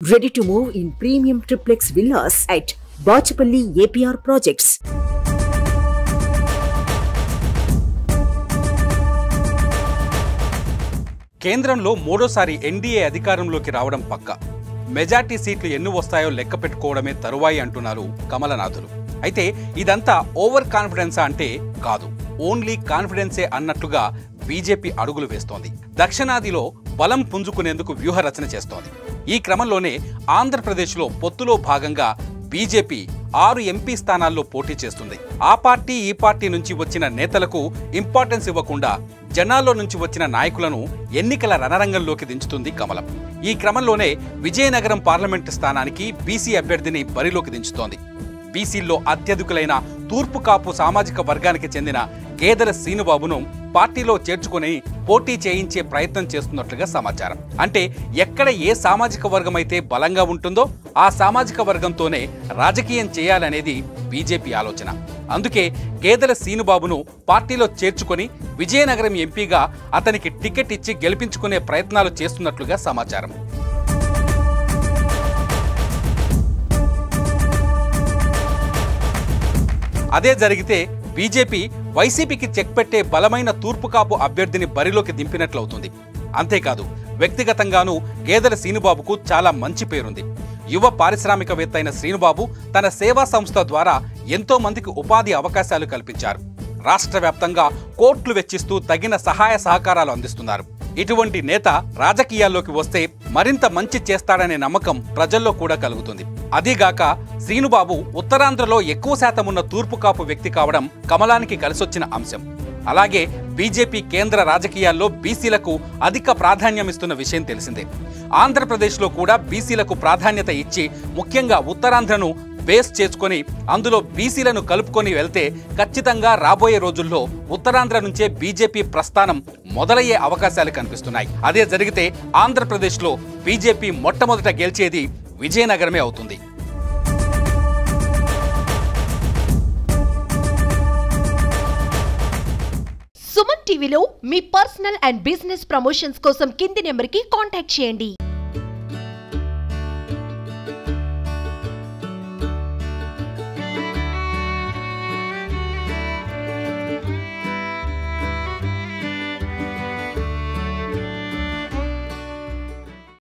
Ready to move in premium triplex villas at Bachapalli APR Projects. కేంద్రంలో మూడోసారి NDA అధికారంలోకి రావడం పక్క. మెజార్టీ సీట్లు ఎన్ని వస్తాయో లెక్క పెట్టుకోవడమే తరువాయి అంటున్నారు కమలనాథులు. అయితే ఇదంతా ఓవర్ కాన్ఫిడెన్సా అంటే కాదు, ఓన్లీ కాన్ఫిడెన్సే అన్నట్లుగా బీజేపీ అడుగులు వేస్తోంది. దక్షిణాదిలో బలం పుంజుకునేందుకు వ్యూహరచన చేస్తోంది. ఈ క్రమంలోనే ఆంధ్రప్రదేశ్లో పొత్తులో భాగంగా బీజేపీ 6 ఎంపీ స్థానాల్లో పోటీ చేస్తుంది. ఆ పార్టీ ఈ పార్టీ నుంచి వచ్చిన నేతలకు ఇంపార్టెన్స్ ఇవ్వకుండా జనాల్లో నుంచి వచ్చిన నాయకులను ఎన్నికల రణరంగంలోకి దించుతుంది కమలం. ఈ క్రమంలోనే విజయనగరం పార్లమెంటు స్థానానికి బీసీ అభ్యర్థిని బరిలోకి దించుతోంది. బీసీల్లో అత్యధికులైన తూర్పు కాపు సామాజిక వర్గానికి చెందిన గేదెల శ్రీనుబాబును పార్టీలో చేర్చుకుని పోటీ చేయించే ప్రయత్నం చేస్తున్నట్లుగా సమాచారం. అంటే ఎక్కడ ఏ సామాజిక వర్గం అయితే బలంగా ఉంటుందో ఆ సామాజిక వర్గంతోనే రాజకీయం చేయాలనేది బీజేపీ ఆలోచన. అందుకే గేదెల శ్రీనుబాబును పార్టీలో చేర్చుకొని విజయనగరం ఎంపీగా అతనికి టికెట్ ఇచ్చి గెలిపించుకునే ప్రయత్నాలు చేస్తున్నట్లుగా సమాచారం. అదే జరిగితే బీజేపీ వైసీపీకి చెక్ పెట్టే బలమైన తూర్పు కాపు అభ్యర్థిని బరిలోకి దింపినట్లవుతుంది. అంతేకాదు, వ్యక్తిగతంగానూ గేదెల శ్రీనుబాబుకు చాలా మంచి పేరుంది. యువ పారిశ్రామికవేత్త అయిన శ్రీనుబాబు తన సేవా సంస్థ ద్వారా ఎంతో మందికి ఉపాధి అవకాశాలు కల్పించారు. రాష్ట్ర వ్యాప్తంగా కోట్లు వెచ్చిస్తూ తగిన సహాయ సహకారాలు అందిస్తున్నారు. ఇటువంటి నేత రాజకీయాల్లోకి వస్తే మరింత మంచి చేస్తాడనే నమ్మకం ప్రజల్లో కూడా కలుగుతుంది. అదీగాక శ్రీనుబాబు ఉత్తరాంధ్రలో ఎక్కువ శాతం ఉన్న తూర్పు కాపు వ్యక్తి కావడం కమలానికి కలిసొచ్చిన అంశం. అలాగే బీజేపీ కేంద్ర రాజకీయాల్లో బీసీలకు అధిక ప్రాధాన్యమిస్తున్న విషయం తెలిసిందే. ఆంధ్రప్రదేశ్లో కూడా బీసీలకు ప్రాధాన్యత ఇచ్చి ముఖ్యంగా ఉత్తరాంధ్రను బేస్ చేసుకొని అందులో బీసీలను కలుపుకొని వెళ్తే ఖచ్చితంగా రాబోయే రోజుల్లో ఉత్తరాంధ్ర నుంచే బీజేపీ ప్రస్థానం మొదలయ్యే అవకాశాలు కనిపిస్తున్నాయి. అదే జరిగితే ఆంధ్రప్రదేశ్లో బీజేపీ మొట్టమొదట గెలిచేది విజయనగరమే అవుతుంది. సుమన్ టీవీలో మీ పర్సనల్ అండ్ బిజినెస్ ప్రమోషన్స్ కోసం కింది నెంబర్కి కాంటాక్ట్ చేయండి.